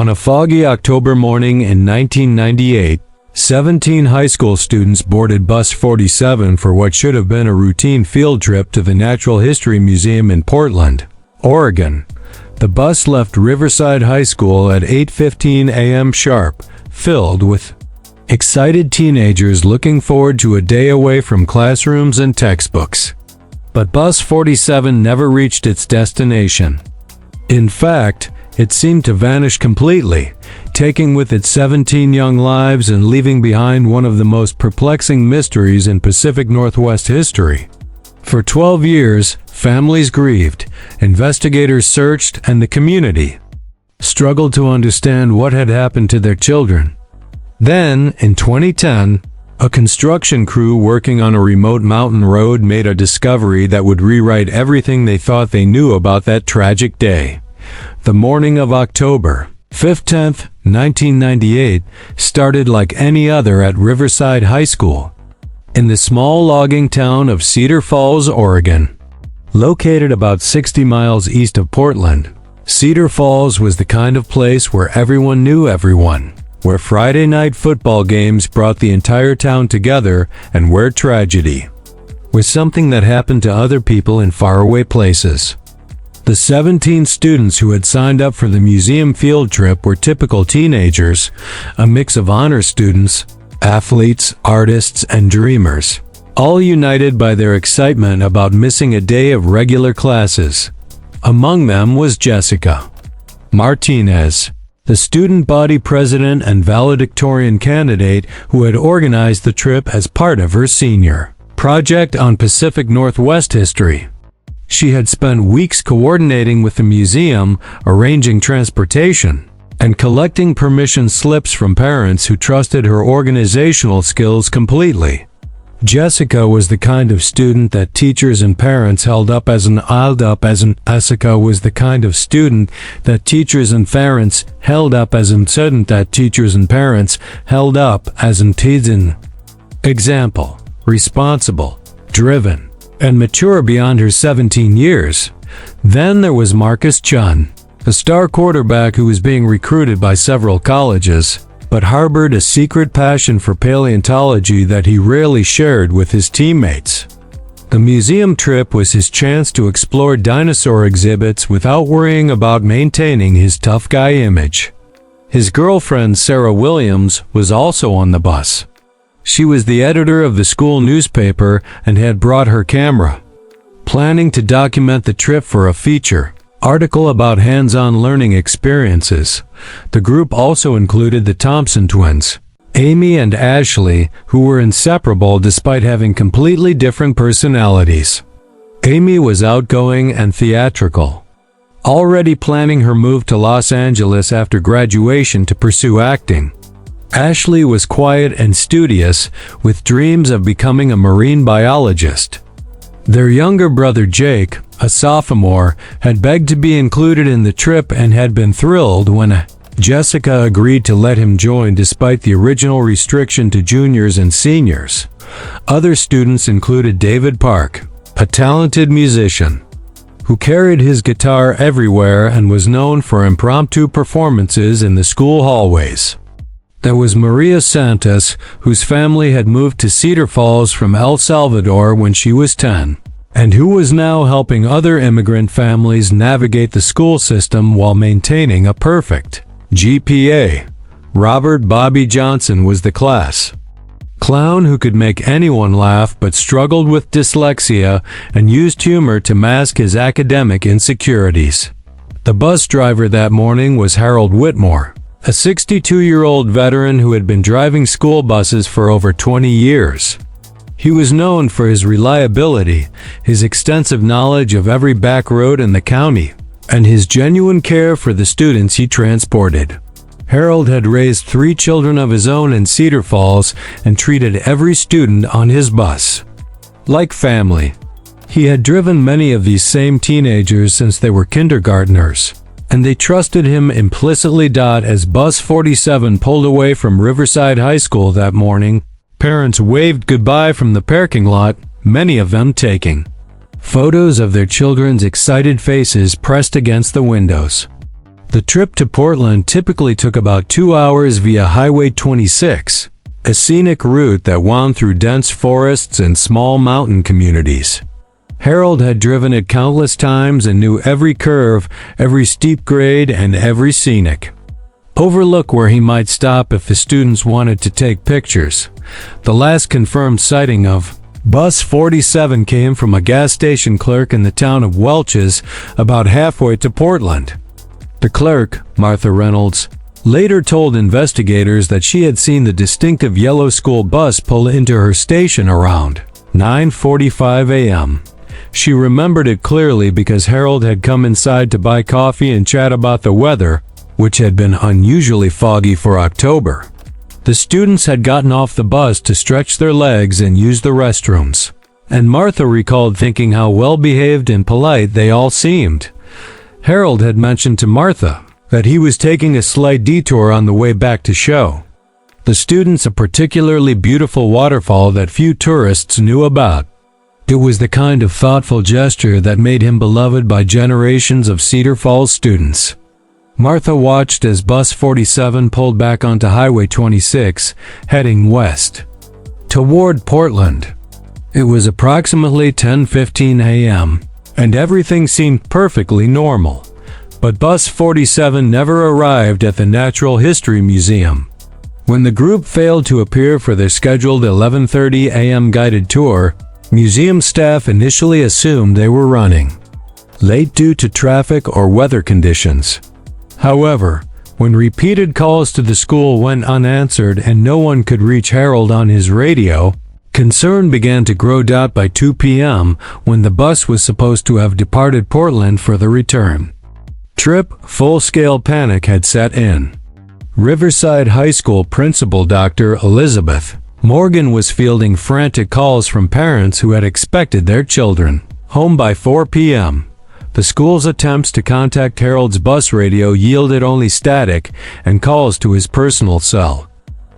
On a foggy October morning in 1998, 17 high school students boarded Bus 47 for what should have been a routine field trip to the Natural History Museum in Portland, Oregon. The bus left Riverside High School at 8:15 a.m. sharp, filled with excited teenagers looking forward to a day away from classrooms and textbooks. But Bus 47 never reached its destination. In fact, it seemed to vanish completely, taking with it 17 young lives and leaving behind one of the most perplexing mysteries in Pacific Northwest history. For 12 years, families grieved, investigators searched, and the community struggled to understand what had happened to their children. Then, in 2010, a construction crew working on a remote mountain road made a discovery that would rewrite everything they thought they knew about that tragic day. The morning of October 5th, 1998, started like any other at Riverside High School, in the small logging town of Cedar Falls, Oregon. Located about 60 miles east of Portland, Cedar Falls was the kind of place where everyone knew everyone, where Friday night football games brought the entire town together, and where tragedy was something that happened to other people in faraway places. The 17 students who had signed up for the museum field trip were typical teenagers, a mix of honor students, athletes, artists, and dreamers, all united by their excitement about missing a day of regular classes. Among them was Jessica Martinez, the student body president and valedictorian candidate who had organized the trip as part of her senior project on Pacific Northwest history. She had spent weeks coordinating with the museum, arranging transportation, and collecting permission slips from parents who trusted her organizational skills completely. Jessica was the kind of student that teachers and parents held up as an Jessica was the kind of student that teachers and parents held up as an example, responsible, driven, and mature beyond her 17 years. Then there was Marcus Chun, a star quarterback who was being recruited by several colleges, but harbored a secret passion for paleontology that he rarely shared with his teammates. The museum trip was his chance to explore dinosaur exhibits without worrying about maintaining his tough guy image. His girlfriend Sarah Williams was also on the bus. She was the editor of the school newspaper and had brought her camera, planning to document the trip for a feature article about hands-on learning experiences. The group also included the Thompson twins, Amy and Ashley, who were inseparable despite having completely different personalities. Amy was outgoing and theatrical, already planning her move to Los Angeles after graduation to pursue acting. Ashley was quiet and studious, with dreams of becoming a marine biologist. Their younger brother Jake, a sophomore, had begged to be included in the trip and had been thrilled when Jessica agreed to let him join despite the original restriction to juniors and seniors. Other students included David Park, a talented musician who carried his guitar everywhere and was known for impromptu performances in the school hallways. There was Maria Santos, whose family had moved to Cedar Falls from El Salvador when she was 10, and who was now helping other immigrant families navigate the school system while maintaining a perfect GPA. Robert Bobby Johnson was the class clown who could make anyone laugh but struggled with dyslexia and used humor to mask his academic insecurities. The bus driver that morning was Harold Whitmore, a 62-year-old veteran who had been driving school buses for over 20 years. He was known for his reliability, his extensive knowledge of every back road in the county, and his genuine care for the students he transported. Harold had raised 3 children of his own in Cedar Falls and treated every student on his bus like family. He had driven many of these same teenagers since they were kindergartners, and they trusted him implicitly. As Bus 47 pulled away from Riverside High School that morning, parents waved goodbye from the parking lot, many of them taking photos of their children's excited faces pressed against the windows. The trip to Portland typically took about 2 hours via Highway 26, a scenic route that wound through dense forests and small mountain communities. Harold had driven it countless times and knew every curve, every steep grade, and every scenic overlook where he might stop if the students wanted to take pictures. The last confirmed sighting of Bus 47 came from a gas station clerk in the town of Welches, about halfway to Portland. The clerk, Martha Reynolds, later told investigators that she had seen the distinctive yellow school bus pull into her station around 9:45 a.m. She remembered it clearly because Harold had come inside to buy coffee and chat about the weather, which had been unusually foggy for October. The students had gotten off the bus to stretch their legs and use the restrooms, and Martha recalled thinking how well-behaved and polite they all seemed. Harold had mentioned to Martha that he was taking a slight detour on the way back to show the students a particularly beautiful waterfall that few tourists knew about. It was the kind of thoughtful gesture that made him beloved by generations of Cedar Falls students. Martha watched as Bus 47 pulled back onto Highway 26, heading west toward Portland. It was approximately 10:15 a.m., and everything seemed perfectly normal. But Bus 47 never arrived at the Natural History Museum. When the group failed to appear for their scheduled 11:30 a.m. guided tour, museum staff initially assumed they were running late due to traffic or weather conditions. However, when repeated calls to the school went unanswered and no one could reach Harold on his radio, concern began to grow. By 2 p.m., when the bus was supposed to have departed Portland for the return trip, full-scale panic had set in. Riverside High School principal Dr. Elizabeth Morgan was fielding frantic calls from parents who had expected their children home by 4 p.m. The school's attempts to contact Harold's bus radio yielded only static and calls to his personal cell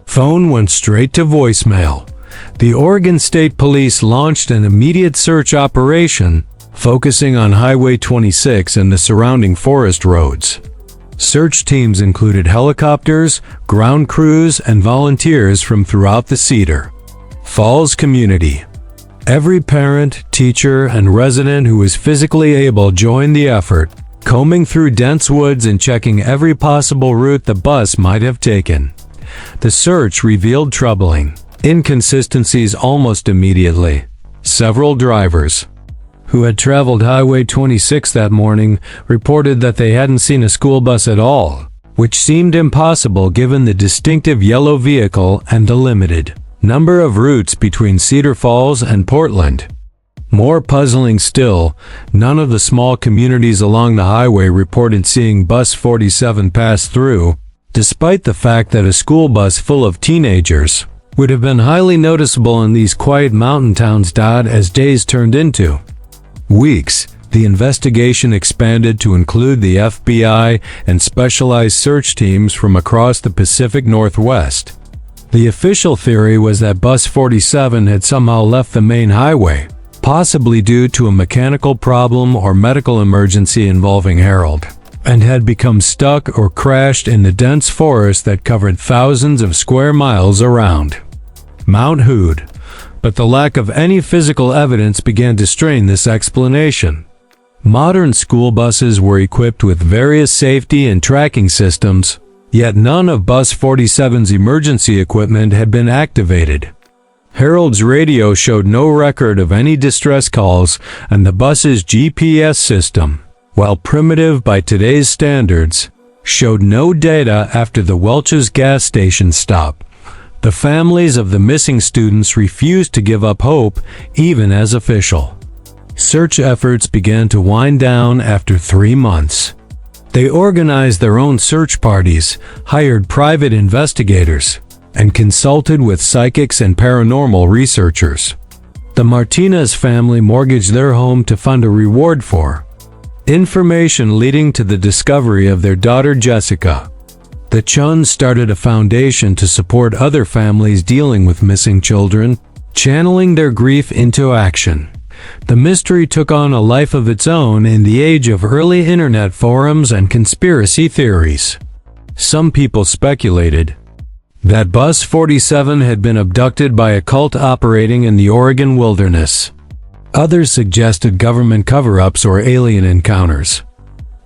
phone went straight to voicemail. The Oregon State Police launched an immediate search operation, focusing on Highway 26 and the surrounding forest roads. Search teams included helicopters, ground crews, and volunteers from throughout the Cedar Falls community. Every parent, teacher, and resident who was physically able joined the effort, combing through dense woods and checking every possible route the bus might have taken. The search revealed troubling inconsistencies almost immediately. Several drivers who had traveled Highway 26 that morning reported that they hadn't seen a school bus at all, which seemed impossible given the distinctive yellow vehicle and the limited number of routes between Cedar Falls and Portland. More puzzling still, none of the small communities along the highway reported seeing Bus 47 pass through, despite the fact that a school bus full of teenagers would have been highly noticeable in these quiet mountain towns. As days turned into weeks, the investigation expanded to include the FBI and specialized search teams from across the Pacific Northwest. The official theory was that Bus 47 had somehow left the main highway, possibly due to a mechanical problem or medical emergency involving Harold, and had become stuck or crashed in the dense forest that covered thousands of square miles around Mount Hood. But the lack of any physical evidence began to strain this explanation. Modern school buses were equipped with various safety and tracking systems, yet none of Bus 47's emergency equipment had been activated. Harold's radio showed no record of any distress calls, and the bus's GPS system, while primitive by today's standards, showed no data after the Welch's gas station stop. The families of the missing students refused to give up hope, even as official search efforts began to wind down after 3 months. They organized their own search parties, hired private investigators, and consulted with psychics and paranormal researchers. The Martinez family mortgaged their home to fund a reward for information leading to the discovery of their daughter Jessica. The Chuns started a foundation to support other families dealing with missing children, channeling their grief into action. The mystery took on a life of its own in the age of early internet forums and conspiracy theories. Some people speculated that Bus 47 had been abducted by a cult operating in the Oregon wilderness. Others suggested government cover-ups or alien encounters.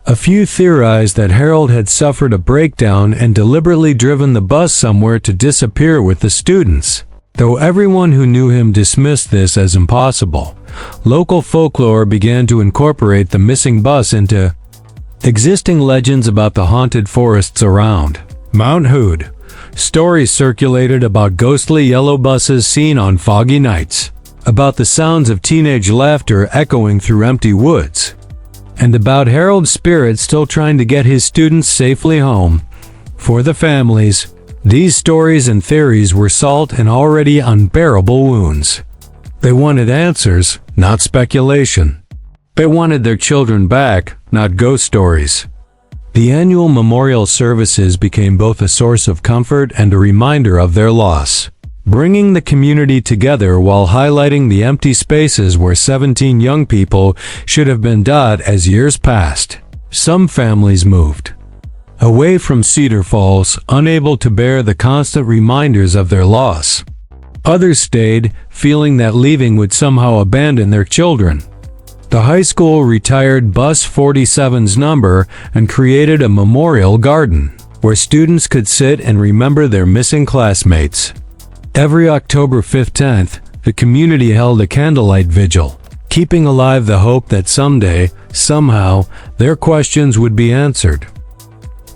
A few theorized that Harold had suffered a breakdown and deliberately driven the bus somewhere to disappear with the students, though everyone who knew him dismissed this as impossible. Local folklore began to incorporate the missing bus into existing legends about the haunted forests around Mount Hood. Stories circulated about ghostly yellow buses seen on foggy nights, about the sounds of teenage laughter echoing through empty woods, and about Harold's spirit still trying to get his students safely home. For the families, these stories and theories were salt and already unbearable wounds. They wanted answers, not speculation. They wanted their children back, not ghost stories. The annual memorial services became both a source of comfort and a reminder of their loss, bringing the community together while highlighting the empty spaces where 17 young people should have been. As years passed, some families moved away from Cedar Falls, unable to bear the constant reminders of their loss. Others stayed, feeling that leaving would somehow abandon their children. The high school retired Bus 47's number and created a memorial garden where students could sit and remember their missing classmates. Every October 15th, the community held a candlelight vigil, keeping alive the hope that someday, somehow, their questions would be answered.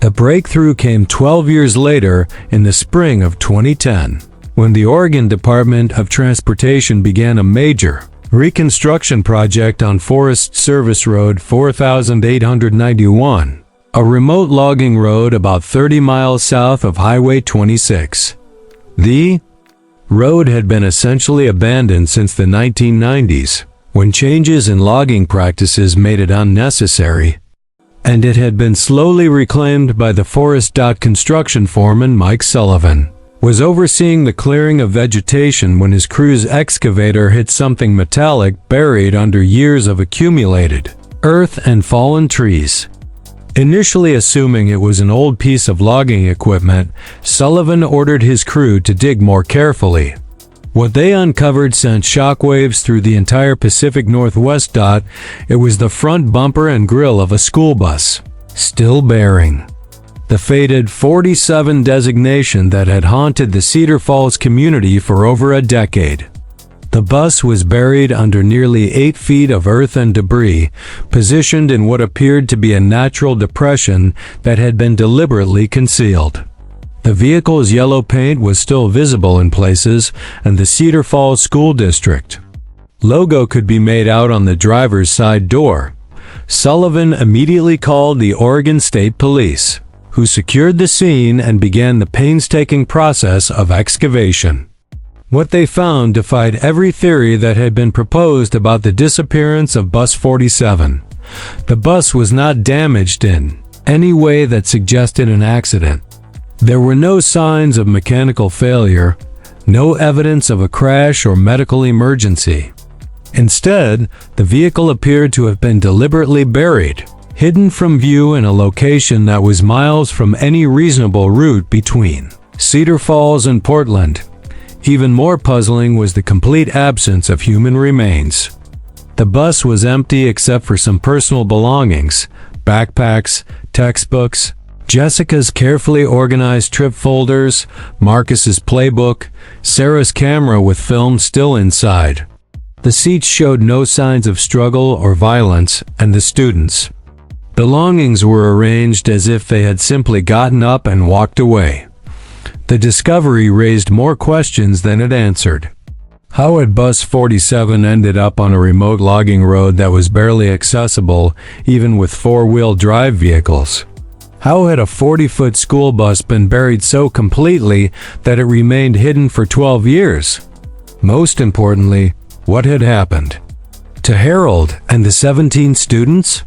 The breakthrough came 12 years later in the spring of 2010, when the Oregon Department of Transportation began a major reconstruction project on Forest Service Road 4891, a remote logging road about 30 miles south of Highway 26. The road had been essentially abandoned since the 1990s, when changes in logging practices made it unnecessary, and it had been slowly reclaimed by the Forest. Construction foreman Mike Sullivan was overseeing the clearing of vegetation when his crew's excavator hit something metallic buried under years of accumulated earth and fallen trees. Initially assuming it was an old piece of logging equipment, Sullivan ordered his crew to dig more carefully. What they uncovered sent shockwaves through the entire Pacific Northwest. It was the front bumper and grille of a school bus, still bearing the faded 47 designation that had haunted the Cedar Falls community for over a decade. The bus was buried under nearly 8 feet of earth and debris, positioned in what appeared to be a natural depression that had been deliberately concealed. The vehicle's yellow paint was still visible in places, and the Cedar Falls School District logo could be made out on the driver's side door. Sullivan immediately called the Oregon State Police, who secured the scene and began the painstaking process of excavation. What they found defied every theory that had been proposed about the disappearance of Bus 47. The bus was not damaged in any way that suggested an accident. There were no signs of mechanical failure, no evidence of a crash or medical emergency. Instead, the vehicle appeared to have been deliberately buried, hidden from view in a location that was miles from any reasonable route between Cedar Falls and Portland. Even more puzzling was the complete absence of human remains. The bus was empty except for some personal belongings, backpacks, textbooks, Jessica's carefully organized trip folders, Marcus's playbook, Sarah's camera with film still inside. The seats showed no signs of struggle or violence, and the students' belongings were arranged as if they had simply gotten up and walked away. The discovery raised more questions than it answered. How had Bus 47 ended up on a remote logging road that was barely accessible, even with four-wheel drive vehicles? How had a 40-foot school bus been buried so completely that it remained hidden for 12 years? Most importantly, what had happened to Harold and the 17 students?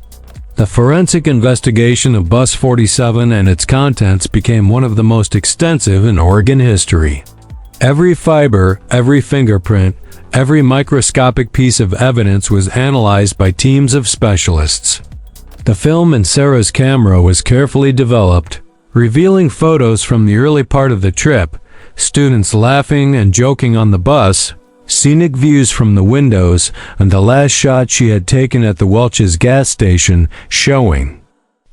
The forensic investigation of Bus 47 and its contents became one of the most extensive in Oregon history. Every fiber, every fingerprint, every microscopic piece of evidence was analyzed by teams of specialists. The film in Sarah's camera was carefully developed, revealing photos from the early part of the trip, students laughing and joking on the bus, scenic views from the windows, and the last shot she had taken at the Welch's gas station showing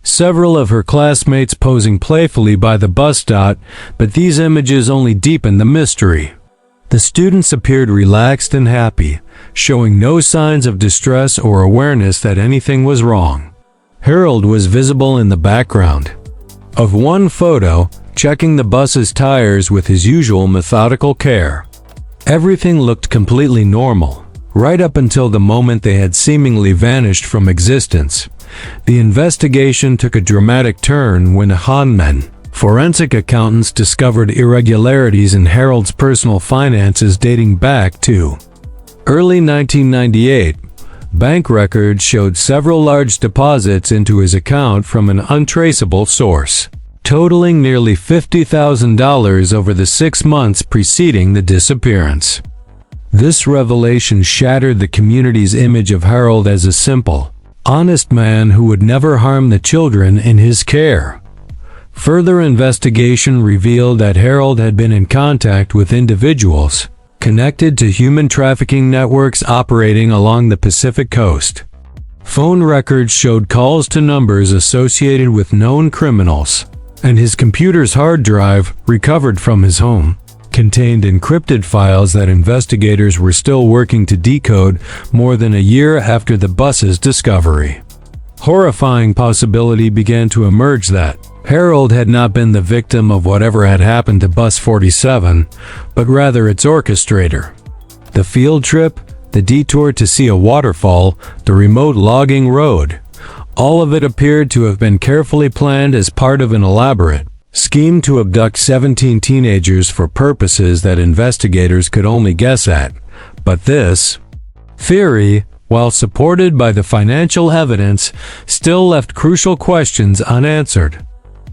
several of her classmates posing playfully by the bus stop, but these images only deepened the mystery. The students appeared relaxed and happy, showing no signs of distress or awareness that anything was wrong. Harold was visible in the background of one photo, checking the bus's tires with his usual methodical care. Everything looked completely normal, right up until the moment they had seemingly vanished from existence. The investigation took a dramatic turn when Hahnemann, forensic accountants, discovered irregularities in Harold's personal finances dating back to early 1998. Bank records showed several large deposits into his account from an untraceable source, totaling nearly $50,000 over the 6 months preceding the disappearance. This revelation shattered the community's image of Harold as a simple, honest man who would never harm the children in his care. Further investigation revealed that Harold had been in contact with individuals connected to human trafficking networks operating along the Pacific coast. Phone records showed calls to numbers associated with known criminals, and his computer's hard drive, recovered from his home, contained encrypted files that investigators were still working to decode more than a year after the bus's discovery. Horrifying possibility began to emerge that Harold had not been the victim of whatever had happened to Bus 47, but rather its orchestrator. The field trip, the detour to see a waterfall, the remote logging road, all of it appeared to have been carefully planned as part of an elaborate scheme to abduct 17 teenagers for purposes that investigators could only guess at. But this theory, while supported by the financial evidence, still left crucial questions unanswered.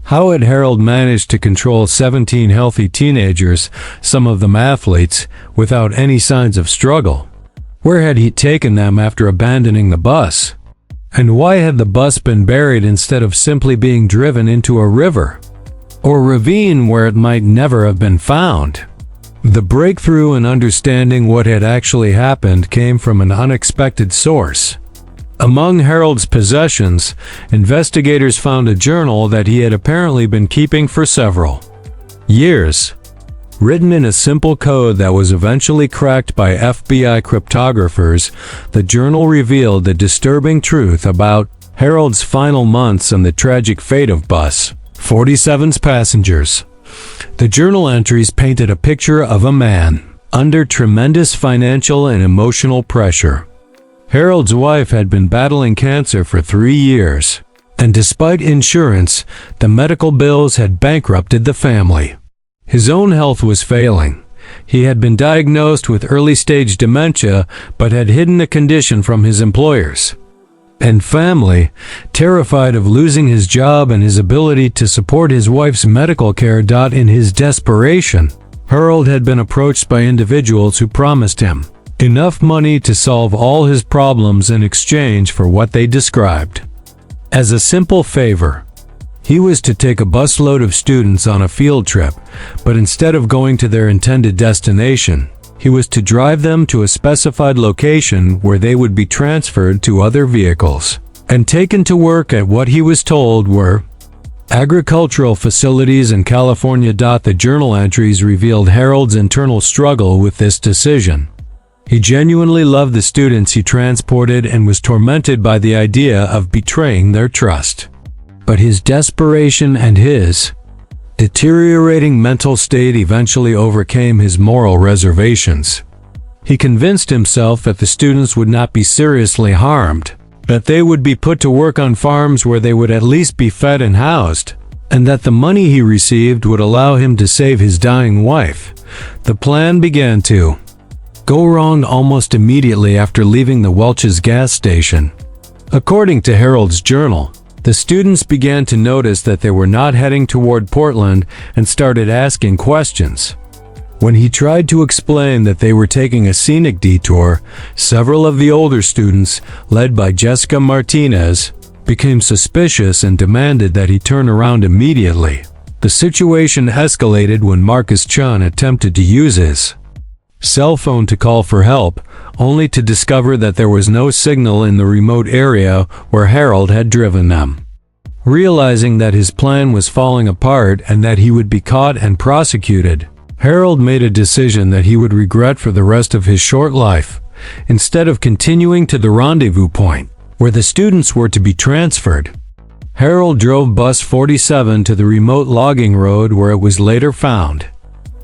How had Harold managed to control 17 healthy teenagers, some of them athletes, without any signs of struggle? Where had he taken them after abandoning the bus? And why had the bus been buried instead of simply being driven into a river or ravine where it might never have been found? The breakthrough in understanding what had actually happened came from an unexpected source. Among Harold's possessions, investigators found a journal that he had apparently been keeping for several years. Written in a simple code that was eventually cracked by FBI cryptographers, the journal revealed the disturbing truth about Harold's final months and the tragic fate of Bus 47's passengers. The journal entries painted a picture of a man under tremendous financial and emotional pressure. Harold's wife had been battling cancer for 3 years, and despite insurance, the medical bills had bankrupted the family. His own health was failing. He had been diagnosed with early-stage dementia, but had hidden the condition from his employers and family, terrified of losing his job and his ability to support his wife's medical care. In his desperation, Harold had been approached by individuals who promised him enough money to solve all his problems in exchange for what they described as a simple favor. He was to take a busload of students on a field trip, but instead of going to their intended destination, he was to drive them to a specified location where they would be transferred to other vehicles and taken to work at what he was told were agricultural facilities in California. The journal entries revealed Harold's internal struggle with this decision. He genuinely loved the students he transported and was tormented by the idea of betraying their trust. But his desperation and his deteriorating mental state eventually overcame his moral reservations. He convinced himself that the students would not be seriously harmed, that they would be put to work on farms where they would at least be fed and housed, and that the money he received would allow him to save his dying wife. The plan began to go wrong almost immediately after leaving the Welch's gas station. According to Harold's journal, the students began to notice that they were not heading toward Portland and started asking questions. When he tried to explain that they were taking a scenic detour, several of the older students, led by Jessica Martinez, became suspicious and demanded that he turn around immediately. The situation escalated when Marcus Chun attempted to use his cell phone to call for help, only to discover that there was no signal in the remote area where Harold had driven them. Realizing that his plan was falling apart and that he would be caught and prosecuted, Harold made a decision that he would regret for the rest of his short life. Instead of continuing to the rendezvous point, where the students were to be transferred, Harold drove bus 47 to the remote logging road where it was later found.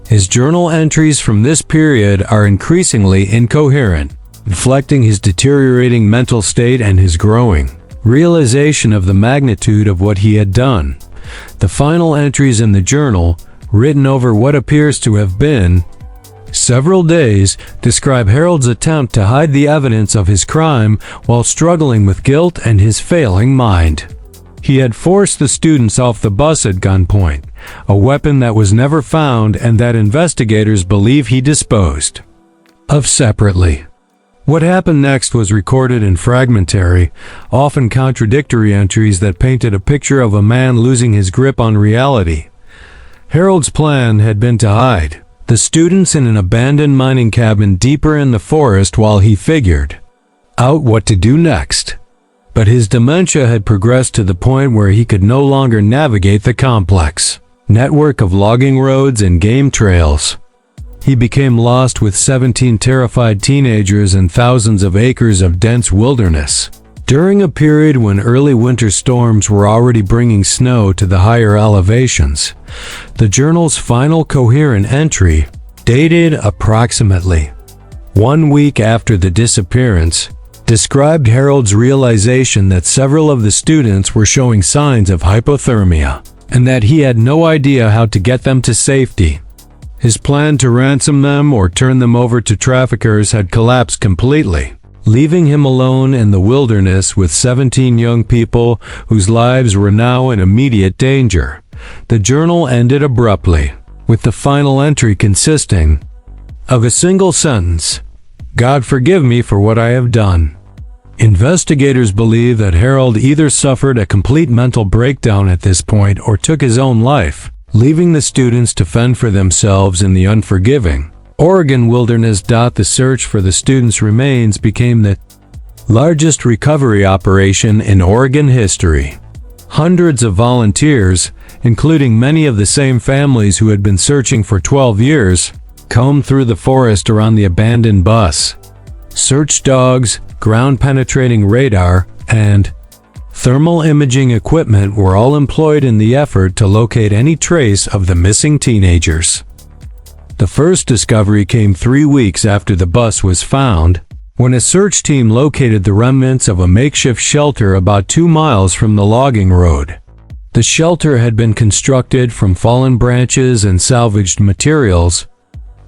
His journal entries from this period are increasingly incoherent, reflecting his deteriorating mental state and his growing realization of the magnitude of what he had done. The final entries in the journal, written over what appears to have been several days, describe Harold's attempt to hide the evidence of his crime while struggling with guilt and his failing mind. He had forced the students off the bus at gunpoint, a weapon that was never found and that investigators believe he disposed of separately. What happened next was recorded in fragmentary, often contradictory entries that painted a picture of a man losing his grip on reality. Harold's plan had been to hide the students in an abandoned mining cabin deeper in the forest while he figured out what to do next. But his dementia had progressed to the point where he could no longer navigate the complex network of logging roads and game trails. He became lost with 17 terrified teenagers and thousands of acres of dense wilderness. During a period when early winter storms were already bringing snow to the higher elevations, the journal's final coherent entry, dated approximately 1 week after the disappearance, described Harold's realization that several of the students were showing signs of hypothermia, and that he had no idea how to get them to safety. His plan to ransom them or turn them over to traffickers had collapsed completely, leaving him alone in the wilderness with 17 young people whose lives were now in immediate danger. The journal ended abruptly, with the final entry consisting of a single sentence: "God forgive me for what I have done." Investigators believe that Harold either suffered a complete mental breakdown at this point or took his own life, leaving the students to fend for themselves in the unforgiving Oregon wilderness. The search for the students' remains became the largest recovery operation in Oregon history. Hundreds of volunteers, including many of the same families who had been searching for 12 years, combed through the forest around the abandoned bus. Search dogs, ground-penetrating radar, and thermal imaging equipment were all employed in the effort to locate any trace of the missing teenagers. The first discovery came 3 weeks after the bus was found, when a search team located the remnants of a makeshift shelter about 2 miles from the logging road. The shelter had been constructed from fallen branches and salvaged materials,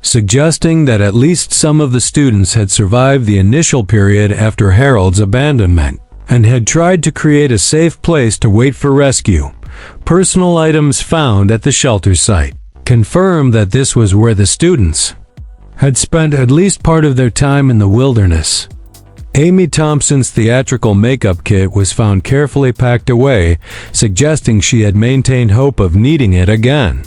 suggesting that at least some of the students had survived the initial period after Harold's abandonment, and had tried to create a safe place to wait for rescue. Personal items found at the shelter site confirmed that this was where the students had spent at least part of their time in the wilderness. Amy Thompson's theatrical makeup kit was found carefully packed away, suggesting she had maintained hope of needing it again.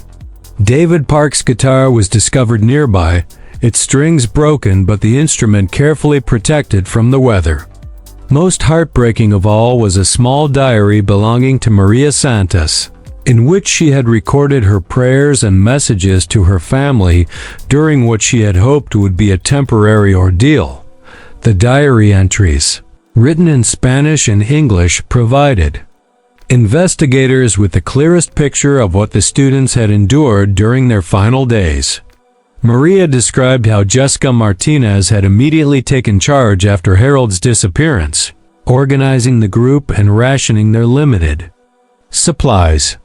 David Park's guitar was discovered nearby, its strings broken but the instrument carefully protected from the weather. Most heartbreaking of all was a small diary belonging to Maria Santos, in which she had recorded her prayers and messages to her family during what she had hoped would be a temporary ordeal. The diary entries, written in Spanish and English, provided investigators with the clearest picture of what the students had endured during their final days. Maria described how Jessica Martinez had immediately taken charge after Harold's disappearance, organizing the group and rationing their limited supplies.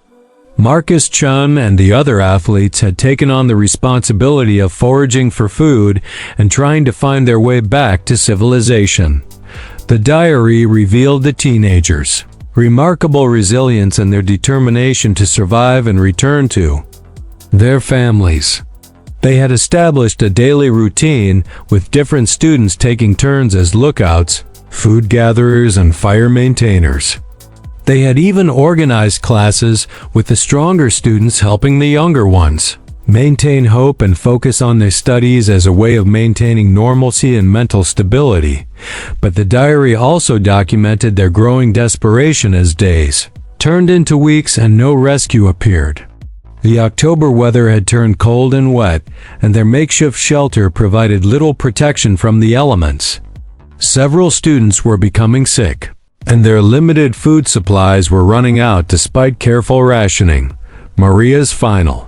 Marcus Chun and the other athletes had taken on the responsibility of foraging for food and trying to find their way back to civilization. The diary revealed the teenagers' remarkable resilience and their determination to survive and return to their families. They had established a daily routine with different students taking turns as lookouts, food gatherers, and fire maintainers. They had even organized classes with the stronger students helping the younger ones maintain hope and focus on their studies as a way of maintaining normalcy and mental stability. But the diary also documented their growing desperation as days turned into weeks and no rescue appeared. The October weather had turned cold and wet, and their makeshift shelter provided little protection from the elements. Several students were becoming sick, and their limited food supplies were running out despite careful rationing. Maria's final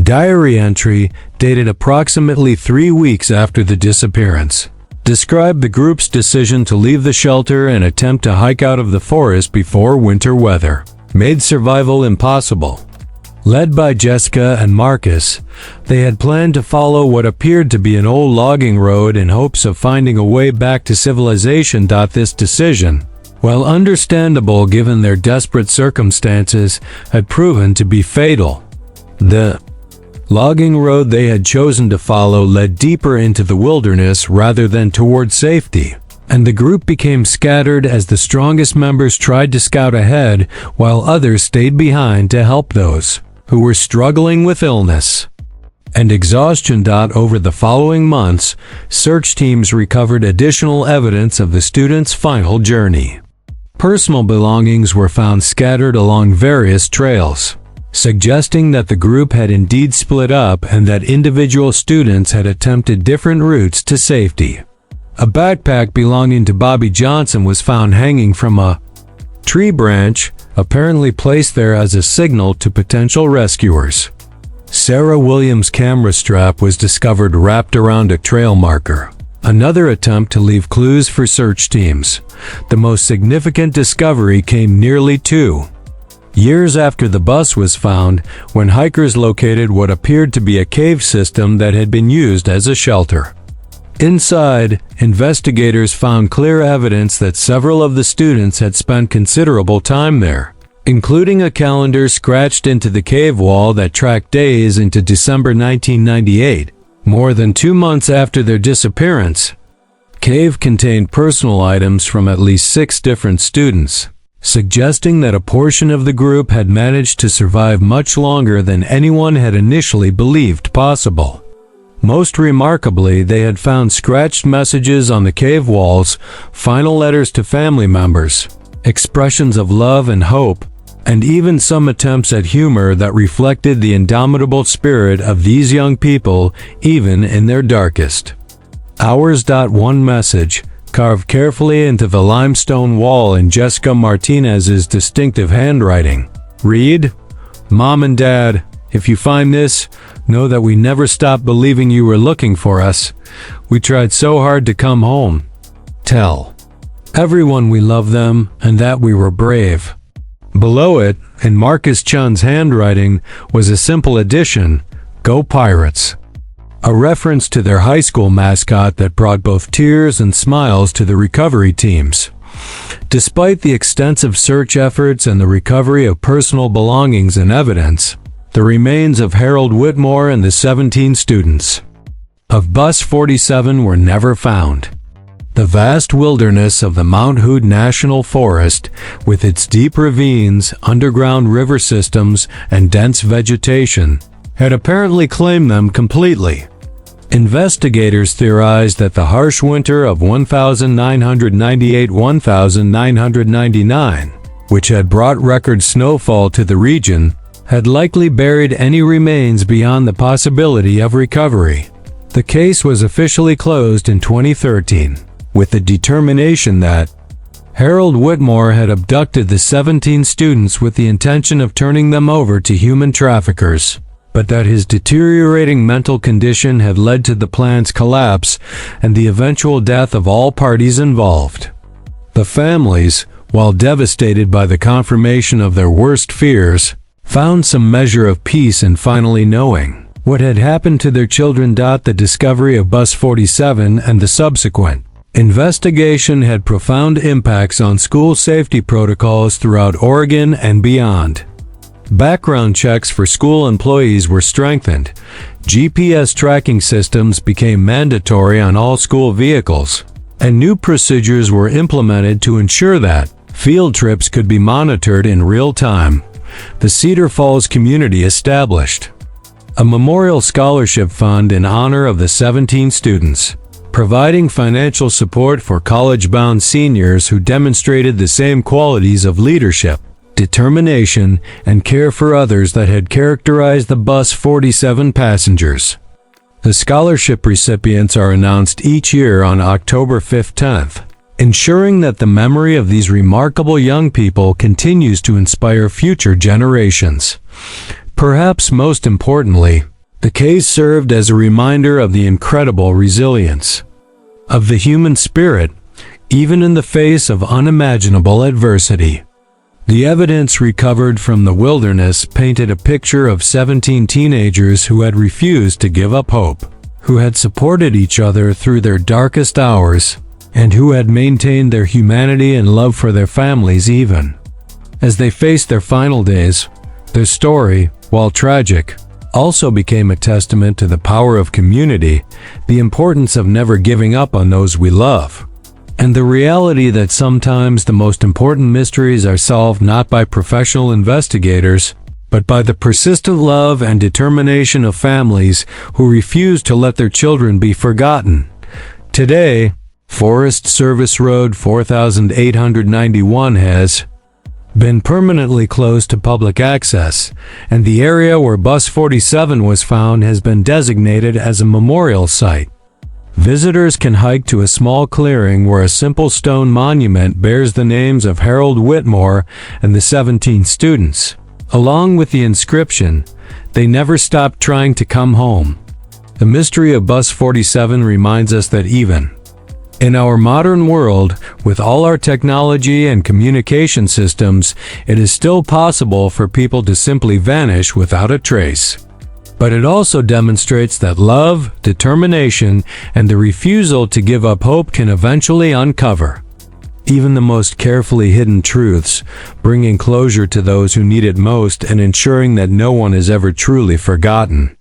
diary entry, dated approximately 3 weeks after the disappearance, described the group's decision to leave the shelter and attempt to hike out of the forest before winter weather made survival impossible. Led by Jessica and Marcus, they had planned to follow what appeared to be an old logging road in hopes of finding a way back to civilization. This decision, while understandable given their desperate circumstances, had proven to be fatal. The logging road they had chosen to follow led deeper into the wilderness rather than toward safety, and the group became scattered as the strongest members tried to scout ahead while others stayed behind to help those who were struggling with illness and exhaustion. Over the following months, search teams recovered additional evidence of the students' final journey. Personal belongings were found scattered along various trails, suggesting that the group had indeed split up and that individual students had attempted different routes to safety. A backpack belonging to Bobby Johnson was found hanging from a tree branch, apparently placed there as a signal to potential rescuers. Sarah Williams' camera strap was discovered wrapped around a trail marker, another attempt to leave clues for search teams. The most significant discovery came nearly 2 years after the bus was found, when hikers located what appeared to be a cave system that had been used as a shelter. Inside, investigators found clear evidence that several of the students had spent considerable time there, including a calendar scratched into the cave wall that tracked days into December 1998, more than 2 months after their disappearance. Cave contained personal items from at least 6 different students, suggesting that a portion of the group had managed to survive much longer than anyone had initially believed possible. Most remarkably, they had found scratched messages on the cave walls, final letters to family members, expressions of love and hope, and even some attempts at humor that reflected the indomitable spirit of these young people, even in their darkest hours. One message, carved carefully into the limestone wall in Jessica Martinez's distinctive handwriting, read, "Mom and Dad, if you find this, know that we never stopped believing you were looking for us. We tried so hard to come home. Tell everyone we love them and that we were brave." Below it, in Marcus Chun's handwriting, was a simple addition, "Go Pirates," a reference to their high school mascot that brought both tears and smiles to the recovery teams. Despite the extensive search efforts and the recovery of personal belongings and evidence, the remains of Harold Whitmore and the 17 students of Bus 47 were never found. The vast wilderness of the Mount Hood National Forest, with its deep ravines, underground river systems, and dense vegetation, had apparently claimed them completely. Investigators theorized that the harsh winter of 1998-1999, which had brought record snowfall to the region, had likely buried any remains beyond the possibility of recovery. The case was officially closed in 2013, with the determination that Harold Whitmore had abducted the 17 students with the intention of turning them over to human traffickers, but that his deteriorating mental condition had led to the plan's collapse and the eventual death of all parties involved. The families, while devastated by the confirmation of their worst fears, found some measure of peace in finally knowing what had happened to their children. The discovery of Bus 47 and the subsequent investigation had profound impacts on school safety protocols throughout Oregon and beyond. Background checks for school employees were strengthened, GPS tracking systems became mandatory on all school vehicles, and new procedures were implemented to ensure that field trips could be monitored in real time. The Cedar Falls community established a memorial scholarship fund in honor of the 17 students, providing financial support for college-bound seniors who demonstrated the same qualities of leadership, determination, and care for others that had characterized the bus 47 passengers. The scholarship recipients are announced each year on October 15th, ensuring that the memory of these remarkable young people continues to inspire future generations. Perhaps most importantly, the case served as a reminder of the incredible resilience of the human spirit, even in the face of unimaginable adversity. The evidence recovered from the wilderness painted a picture of 17 teenagers who had refused to give up hope, who had supported each other through their darkest hours, and who had maintained their humanity and love for their families even as they faced their final days. Their story, while tragic, also became a testament to the power of community, the importance of never giving up on those we love, and the reality that sometimes the most important mysteries are solved not by professional investigators, but by the persistent love and determination of families who refuse to let their children be forgotten. Today, Forest Service Road 4891 has been permanently closed to public access, and the area where Bus 47 was found has been designated as a memorial site. Visitors can hike to a small clearing where a simple stone monument bears the names of Harold Whitmore and the 17 students, along with the inscription, "They never stopped trying to come home." The mystery of Bus 47 reminds us that even in our modern world, with all our technology and communication systems, it is still possible for people to simply vanish without a trace. But it also demonstrates that love, determination, and the refusal to give up hope can eventually uncover even the most carefully hidden truths, bringing closure to those who need it most and ensuring that no one is ever truly forgotten.